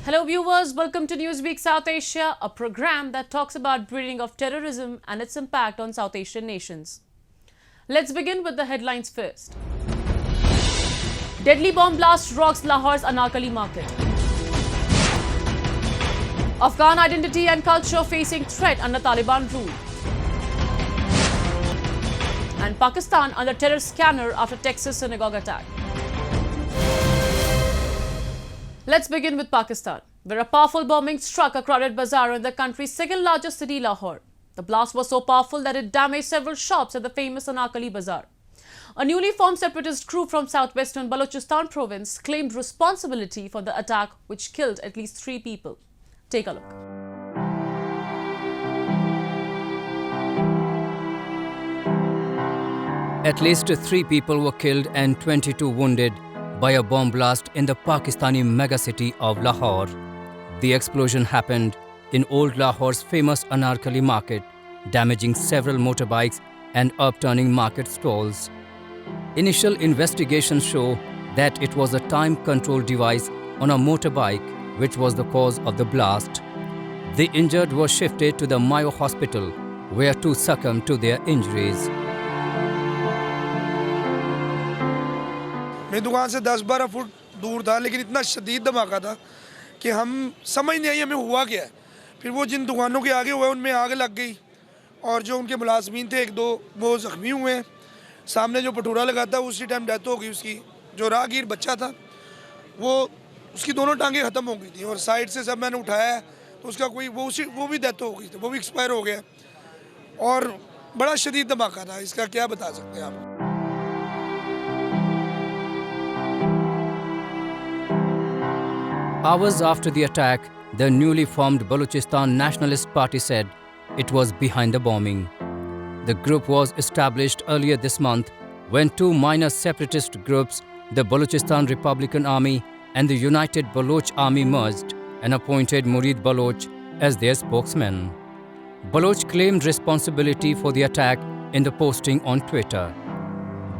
Hello viewers, welcome to Newsweek South Asia, a program that talks about breeding of terrorism and its impact on South Asian nations. Let's begin with the headlines first. Deadly bomb blast rocks Lahore's Anarkali market. Afghan identity and culture facing threat under Taliban rule. And Pakistan under terror scanner after Texas Synagogue Attack. Let's begin with Pakistan, where a powerful bombing struck a crowded bazaar in the country's second largest city, Lahore. The blast was so powerful that it damaged several shops at the famous Anarkali bazaar. A newly formed separatist group from southwestern Balochistan province claimed responsibility for the attack, which killed at least 3 people. Take a look. At least 3 people were killed and 22 wounded by a bomb blast in the Pakistani megacity of Lahore. The explosion happened in Old Lahore's famous Anarkali market, damaging several motorbikes and upturning market stalls. Initial investigations show that it was a time-control device on a motorbike which was the cause of the blast. The injured were shifted to the Mayo Hospital, where 2 succumbed to their injuries. मेरी दुकान से 10-12 foot दूर था, लेकिन इतना शदीद धमाका था कि हम समझ नहीं आई हमें हुआ क्या है। फिर वो जिन दुकानों के आगे हुआ उनमें आग लग गई और जो उनके मुलाजमीन थे 1-2 वो ज़ख्मी हुए हैं। सामने जो पटूरा लगा था उसी टाइम डेथ हो गई उसकी। जो राहगीर बच्चा था वो उसकी दोनों टांगें ख़त्म हो गई थी और साइड से सब मैंने उठाया तो उसका कोई वो भी डेथ हो गई थी, वो भी एक्सपायर हो गया और बड़ा शदीद धमाका था। इसका क्या बता सकते हैं आप? Hours after the attack, the newly formed Balochistan Nationalist Party said it was behind the bombing. The group was established earlier this month when 2 minor separatist groups, the Balochistan Republican Army and the United Baloch Army, merged and appointed Murid Baloch as their spokesman. Baloch claimed responsibility for the attack in the posting on Twitter.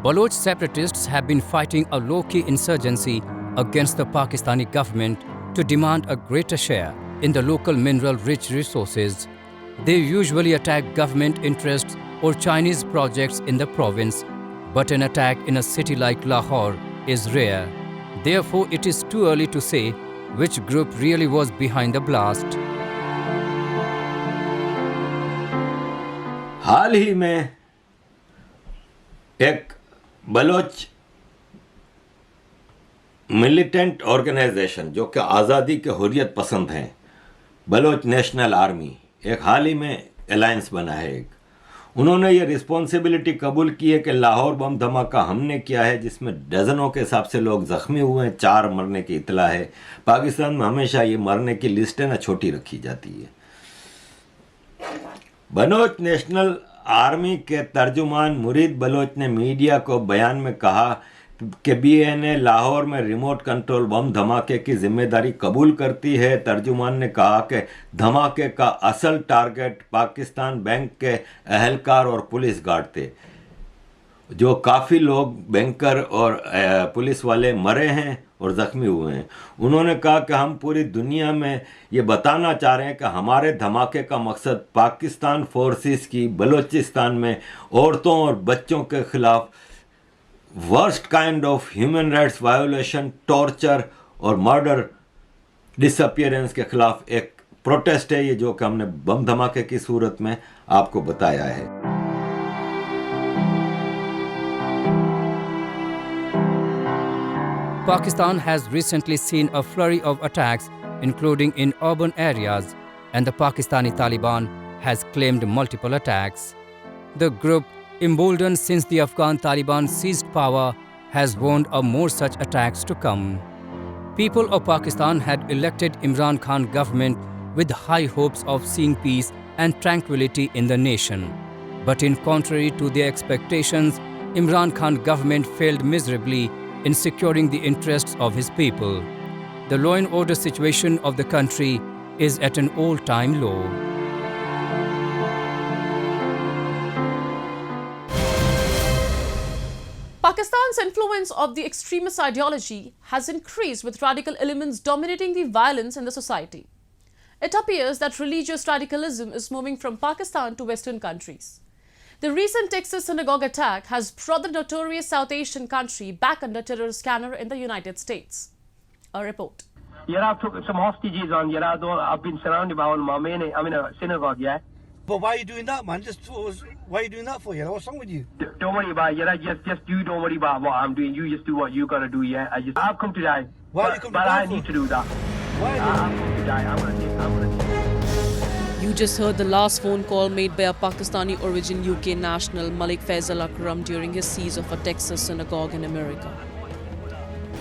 Baloch separatists have been fighting a low-key insurgency against the Pakistani government to demand a greater share in the local mineral-rich resources. They usually attack government interests or Chinese projects in the province, but an attack in a city like Lahore is rare. Therefore, it is too early to say which group really was behind the blast. हाल ही में एक Bloch militant organisation जो कि आज़ादी के हुर्रियत पसंद हैं, Bloch national army, एक हाल ही में अलायंस बना है। उन्होंने ये रिस्पॉन्सिबिलिटी कबूल की है कि लाहौर बम धमाका हमने किया है, जिसमें डजनों के हिसाब से लोग ज़ख्मी हुए हैं, 4 मरने की इतला है। पाकिस्तान में हमेशा ये मरने की लिस्टें ना छोटी रखी जाती है। बलोच नेशनल आर्मी के तर्जुमान मुरीद बलोच ने मीडिया को बयान में कहा कि बीएनए लाहौर में रिमोट कंट्रोल बम धमाके की जिम्मेदारी कबूल करती है। तर्जुमान ने कहा कि धमाके का असल टारगेट पाकिस्तान बैंक के अहलकार और पुलिस गार्ड थे। जो काफ़ी लोग बैंकर और पुलिस वाले मरे हैं और ज़ख्मी हुए हैं। उन्होंने कहा कि हम पूरी दुनिया में ये बताना चाह रहे हैं कि हमारे धमाके का मकसद पाकिस्तान फोर्सेस की बलूचिस्तान में औरतों और बच्चों के ख़िलाफ़ worst kind of human rights violation, torture और मर्डर, डिसअपियरेंस के ख़िलाफ़ एक प्रोटेस्ट है, ये जो कि हमने बम धमाके की सूरत में आपको बताया है। Pakistan has recently seen a flurry of attacks, including in urban areas, and the Pakistani Taliban has claimed multiple attacks. The group, emboldened since the Afghan Taliban seized power, has warned of more such attacks to come. People of Pakistan had elected Imran Khan government with high hopes of seeing peace and tranquility in the nation. But in contrary to their expectations, Imran Khan government failed miserably in securing the interests of his people. The law and order situation of the country is at an all-time low. Pakistan's influence of the extremist ideology has increased with radical elements dominating the violence in the society. It appears that religious radicalism is moving from Pakistan to Western countries. The recent Texas Synagogue Attack has brought the notorious South Asian country back under terrorist scanner in the United States. A report. Yeah, I've took some hostages on. Yeah, I've been surrounded by all my men. I'm in a synagogue. Yeah. But why are you doing that, man? Why are you doing that for? Yeah, what's wrong with you? Don't worry about it. Yeah, just you don't worry about what I'm doing. You just do what you gotta do. Yeah, I've come to die. Why you come to die? But I need to do that. Why? I've come to die. I'm gonna take. You just heard the last phone call made by a Pakistani origin UK national Malik Faisal Akram during his siege of a Texas synagogue in America.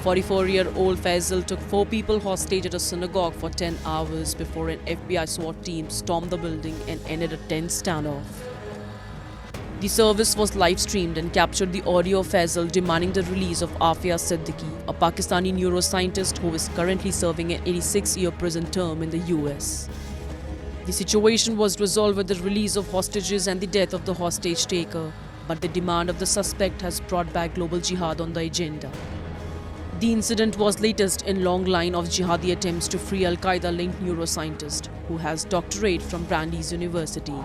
44-year-old Faisal took 4 people hostage at a synagogue for 10 hours before an FBI SWAT team stormed the building and ended a tense standoff. The service was live-streamed and captured the audio of Faisal demanding the release of Aafia Siddiqui, a Pakistani neuroscientist who is currently serving an 86-year prison term in the US. The situation was resolved with the release of hostages and the death of the hostage taker, but the demand of the suspect has brought back global jihad on the agenda. The incident was latest in long line of jihadi attempts to free Al-Qaeda-linked neuroscientist who has doctorate from Brandeis University.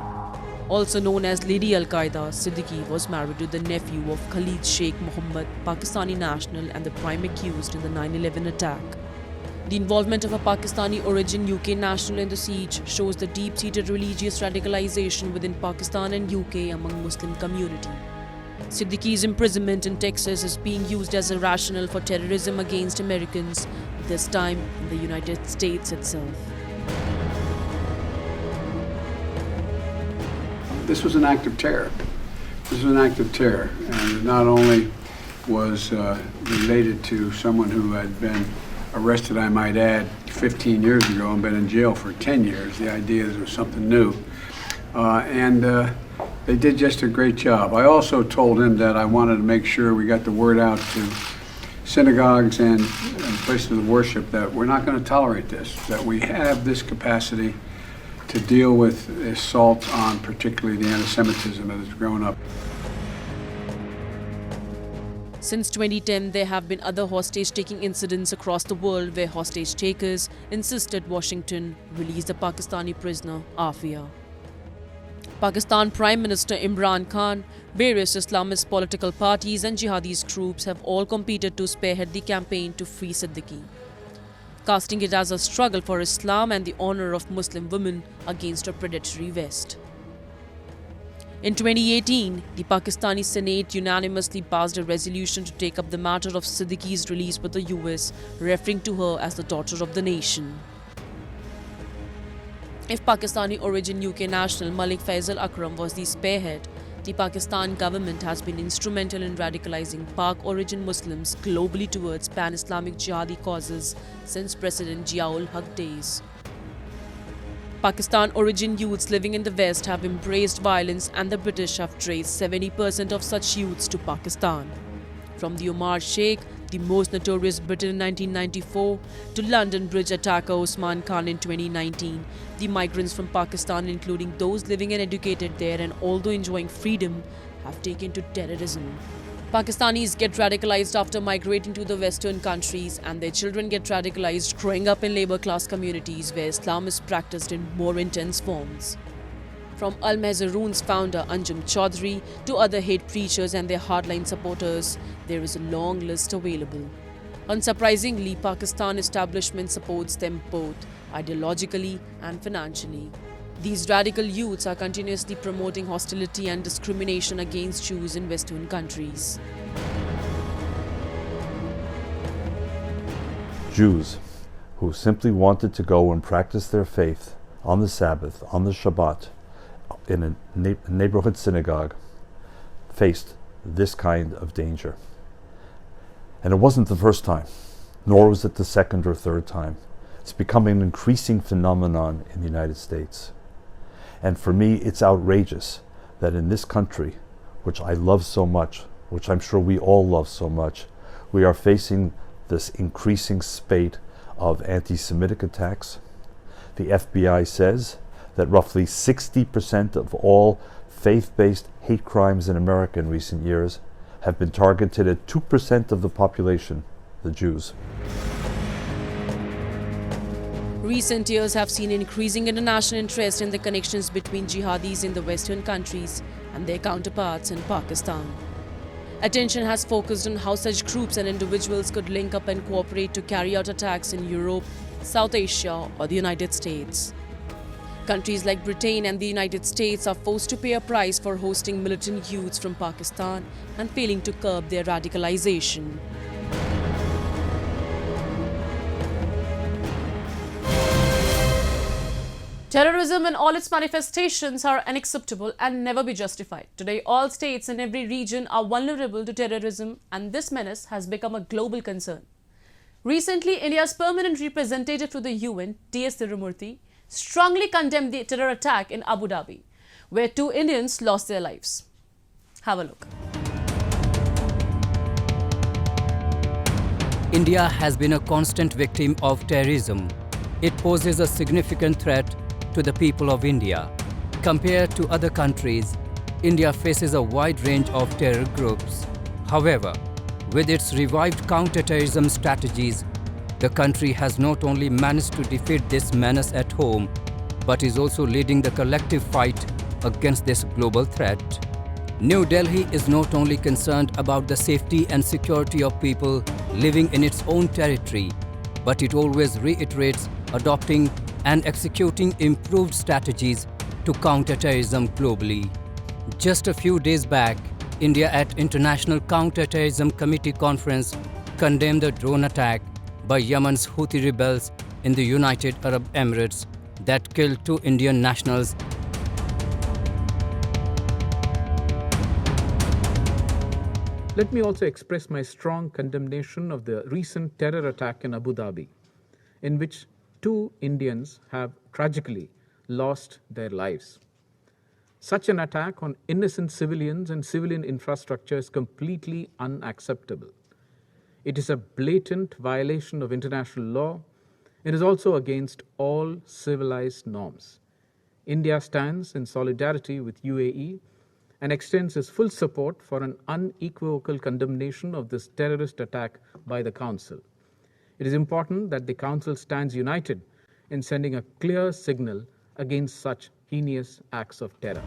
Also known as Lady Al-Qaeda, Siddiqui was married to the nephew of Khalid Sheikh Mohammed, Pakistani national and the prime accused in the 9/11 attack. The involvement of a Pakistani origin UK national in the siege shows the deep-seated religious radicalization within Pakistan and UK among Muslim community. Siddiqui's imprisonment in Texas is being used as a rationale for terrorism against Americans, this time in the United States itself. This was an act of terror. This was an act of terror, and it not only was related to someone who had been arrested, I might add, 15 years ago and been in jail for 10 years. The idea that it was something new. They did just a great job. I also told him that I wanted to make sure we got the word out to synagogues and places of worship that we're not going to tolerate this, that we have this capacity to deal with assault on particularly the anti-Semitism that has grown up. Since 2010, there have been other hostage-taking incidents across the world where hostage-takers insisted Washington release the Pakistani prisoner, Aafia. Pakistan Prime Minister Imran Khan, various Islamist political parties and jihadist groups have all competed to spearhead the campaign to free Siddiqui, casting it as a struggle for Islam and the honor of Muslim women against a predatory West. In 2018, the Pakistani Senate unanimously passed a resolution to take up the matter of Siddiqui's release with the US, referring to her as the daughter of the nation. If Pakistani origin UK national Malik Faisal Akram was the spearhead, the Pakistan government has been instrumental in radicalizing Pak origin Muslims globally towards pan-Islamic jihadi causes since President Ziaul-Haq days. Pakistan origin youths living in the West have embraced violence, and the British have traced 70% of such youths to Pakistan. From the Omar Sheikh, the most notorious Briton in 1994, to London Bridge attacker Osman Khan in 2019, the migrants from Pakistan, including those living and educated there and although enjoying freedom, have taken to terrorism. Pakistanis get radicalized after migrating to the Western countries, and their children get radicalized growing up in labor-class communities where Islam is practiced in more intense forms. From Al-Mehzaroon's founder Anjum Chaudhry to other hate preachers and their hardline supporters, there is a long list available. Unsurprisingly, Pakistan establishment supports them both ideologically and financially. These radical youths are continuously promoting hostility and discrimination against Jews in Western countries. Jews who simply wanted to go and practice their faith on the Sabbath, on the Shabbat, in a neighborhood synagogue, faced this kind of danger. And it wasn't the first time, nor was it the second or third time. It's becoming an increasing phenomenon in the United States. And for me, it's outrageous that in this country, which I love so much, which I'm sure we all love so much, we are facing this increasing spate of anti-Semitic attacks. The FBI says that roughly 60% of all faith-based hate crimes in America in recent years have been targeted at 2% of the population, the Jews. Recent years have seen increasing international interest in the connections between jihadis in the Western countries and their counterparts in Pakistan. Attention has focused on how such groups and individuals could link up and cooperate to carry out attacks in Europe, South Asia or the United States. Countries like Britain and the United States are forced to pay a price for hosting militant youths from Pakistan and failing to curb their radicalization. Terrorism in all its manifestations are unacceptable and never be justified. Today, all states in every region are vulnerable to terrorism, and this menace has become a global concern. Recently, India's permanent representative to the UN, Tirumurti, strongly condemned the terror attack in Abu Dhabi, where 2 Indians lost their lives. Have a look. India has been a constant victim of terrorism. It poses a significant threat to the people of India. Compared to other countries, India faces a wide range of terror groups. However, with its revived counter-terrorism strategies, the country has not only managed to defeat this menace at home, but is also leading the collective fight against this global threat. New Delhi is not only concerned about the safety and security of people living in its own territory, but it always reiterates adopting and executing improved strategies to counter terrorism globally. Just a few days back, India at International Counter-Terrorism Committee Conference condemned the drone attack by Yemen's Houthi rebels in the United Arab Emirates that killed 2 Indian nationals. Let me also express my strong condemnation of the recent terror attack in Abu Dhabi, in which 2 Indians have tragically lost their lives. Such an attack on innocent civilians and civilian infrastructure is completely unacceptable. It is a blatant violation of international law. It is also against all civilized norms. India stands in solidarity with UAE and extends its full support for an unequivocal condemnation of this terrorist attack by the Council. It is important that the Council stands united in sending a clear signal against such heinous acts of terror.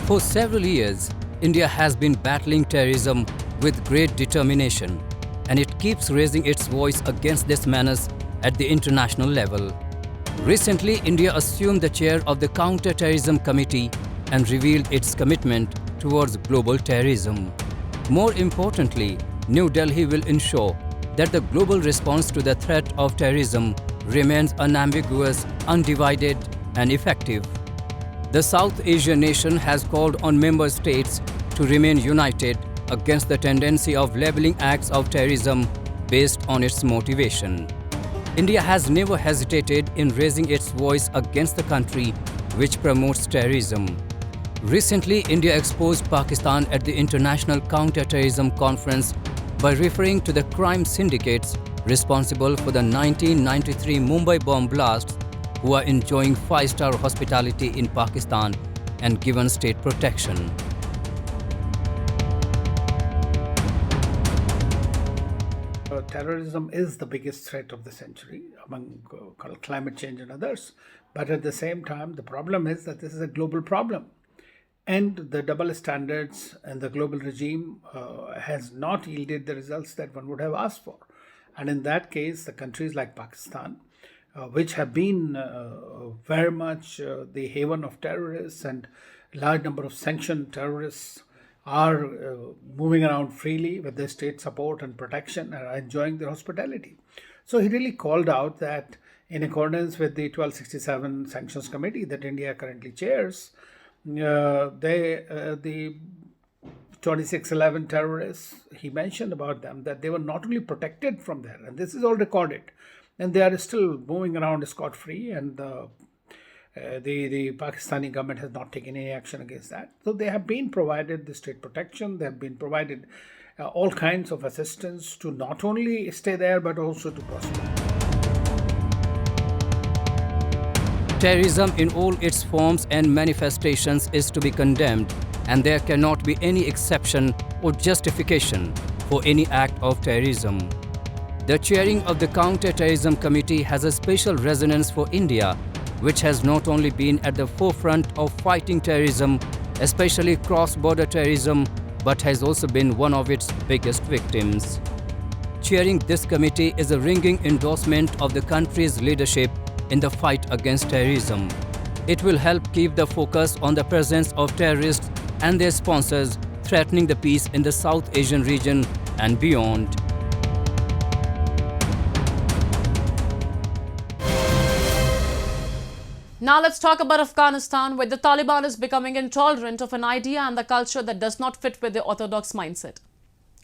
For several years, India has been battling terrorism with great determination, and it keeps raising its voice against this menace at the international level. Recently, India assumed the chair of the Counter-Terrorism Committee and revealed its commitment towards global terrorism. More importantly, New Delhi will ensure that the global response to the threat of terrorism remains unambiguous, undivided, and effective. The South Asian nation has called on member states to remain united against the tendency of labeling acts of terrorism based on its motivation. India has never hesitated in raising its voice against the country which promotes terrorism. Recently, India exposed Pakistan at the International Counter-Terrorism Conference by referring to the crime syndicates responsible for the 1993 Mumbai bomb blasts, who are enjoying 5-star hospitality in Pakistan and given state protection. Terrorism is the biggest threat of the century among climate change and others. But at the same time, the problem is that this is a global problem. And the double standards and the global regime has not yielded the results that one would have asked for. And in that case, the countries like Pakistan, which have been very much the haven of terrorists, and large number of sanctioned terrorists are moving around freely with their state support and protection and are enjoying their hospitality. So he really called out that in accordance with the 1267 Sanctions Committee that India currently chairs, the 2611 terrorists, he mentioned about them that they were not only protected from there, and this is all recorded, and they are still moving around scot-free, and the Pakistani government has not taken any action against that. So they have been provided the state protection, they have been provided all kinds of assistance to not only stay there but also to prosper. Terrorism in all its forms and manifestations is to be condemned, and there cannot be any exception or justification for any act of terrorism. The chairing of the Counter-Terrorism Committee has a special resonance for India, which has not only been at the forefront of fighting terrorism, especially cross-border terrorism, but has also been one of its biggest victims. Chairing this committee is a ringing endorsement of the country's leadership in the fight against terrorism. It will help keep the focus on the presence of terrorists and their sponsors threatening the peace in the South Asian region and beyond. Now let's talk about Afghanistan, where the Taliban is becoming intolerant of an idea and the culture that does not fit with their orthodox mindset.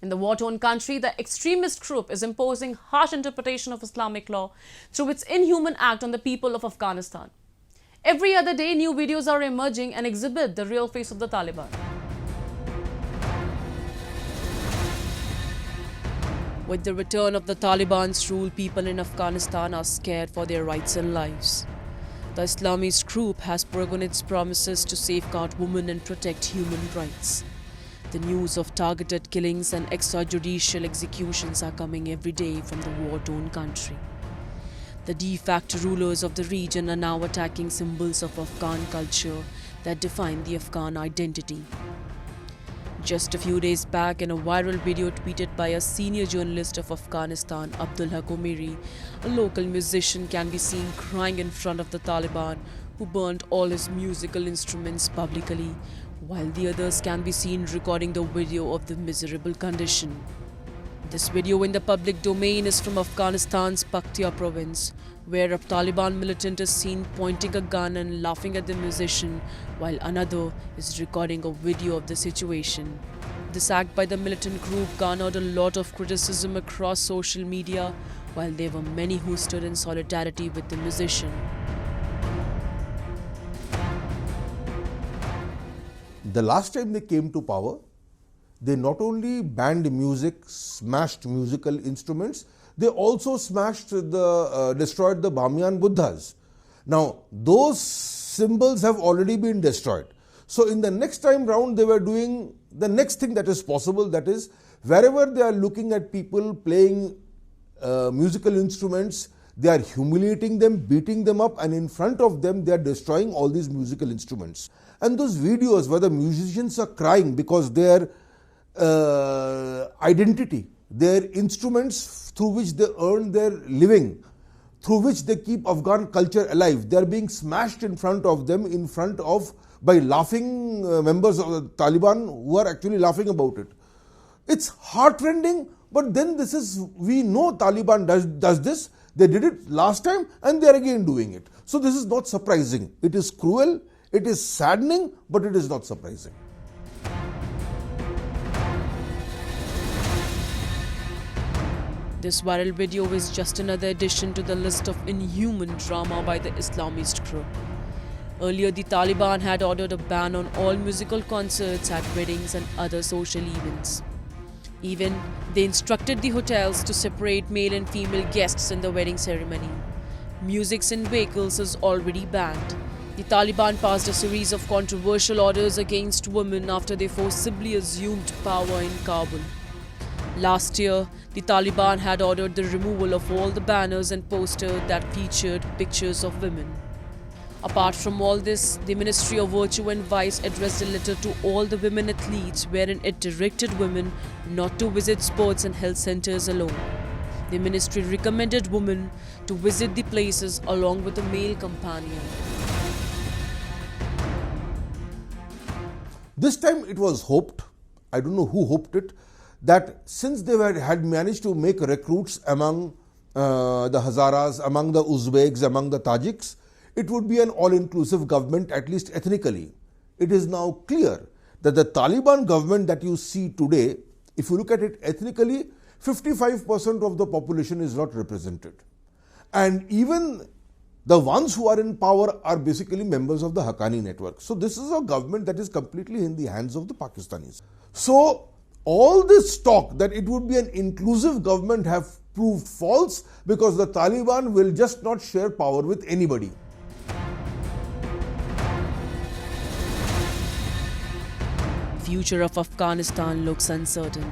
In the war-torn country, the extremist group is imposing harsh interpretation of Islamic law through its inhuman act on the people of Afghanistan. Every other day, new videos are emerging and exhibit the real face of the Taliban. With the return of the Taliban's rule, people in Afghanistan are scared for their rights and lives. The Islamist group has broken its promises to safeguard women and protect human rights. The news of targeted killings and extrajudicial executions are coming every day from the war-torn country. The de facto rulers of the region are now attacking symbols of Afghan culture that define the Afghan identity. Just a few days back, in a viral video tweeted by a senior journalist of Afghanistan, Abdulhaq Omeri, a local musician can be seen crying in front of the Taliban, who burned all his musical instruments publicly, while the others can be seen recording the video of the miserable condition. This video in the public domain is from Afghanistan's Paktia province, where a Taliban militant is seen pointing a gun and laughing at the musician, while another is recording a video of the situation. This act by the militant group garnered a lot of criticism across social media, while there were many who stood in solidarity with the musician. The last time they came to power, they not only banned music, smashed musical instruments, they also destroyed the Bamiyan Buddhas. Now, those symbols have already been destroyed. So, in the next time round, they were doing the next thing that is possible, that is, wherever they are looking at people playing musical instruments, they are humiliating them, beating them up, and in front of them, they are destroying all these musical instruments. And those videos where the musicians are crying because their identity, their instruments through which they earn their living, through which they keep Afghan culture alive, they are being smashed in front of them, by laughing members of the Taliban who are actually laughing about it. It's heartrending, but then we know Taliban does this. They did it last time and they are again doing it. So this is not surprising. It is cruel, it is saddening, but it is not surprising. This viral video is just another addition to the list of inhuman drama by the Islamist group. Earlier, the Taliban had ordered a ban on all musical concerts at weddings and other social events. Even, they instructed the hotels to separate male and female guests in the wedding ceremony. Music in vehicles is already banned. The Taliban passed a series of controversial orders against women after they forcibly assumed power in Kabul. Last year, the Taliban had ordered the removal of all the banners and posters that featured pictures of women. Apart from all this, the Ministry of Virtue and Vice addressed a letter to all the women athletes wherein it directed women not to visit sports and health centers alone. The ministry recommended women to visit the places along with a male companion. This time it was hoped, I don't know who hoped it, that since they had managed to make recruits among the Hazaras, among the Uzbeks, among the Tajiks, it would be an all-inclusive government, at least ethnically. It is now clear that the Taliban government that you see today, if you look at it ethnically, 55% of the population is not represented. And even the ones who are in power are basically members of the Haqqani network. So this is a government that is completely in the hands of the Pakistanis. So all this talk that it would be an inclusive government have proved false because the Taliban will just not share power with anybody. future of Afghanistan looks uncertain.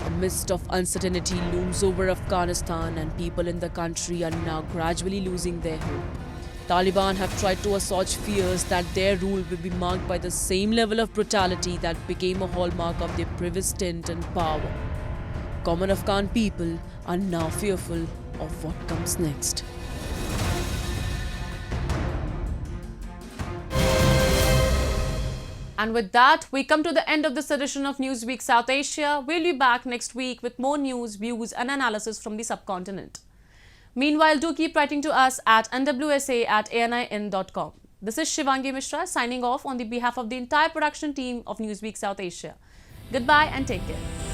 A mist of uncertainty looms over Afghanistan, and people in the country are now gradually losing their hope. Taliban have tried to assuage fears that their rule will be marked by the same level of brutality that became a hallmark of their previous stint in power. Common Afghan people are now fearful of what comes next. And with that, we come to the end of this edition of Newsweek South Asia. We'll be back next week with more news, views and analysis from the subcontinent. Meanwhile, do keep writing to us at nwsa@anin.com. This is Shivangi Mishra signing off on the behalf of the entire production team of Newsweek South Asia. Goodbye and take care.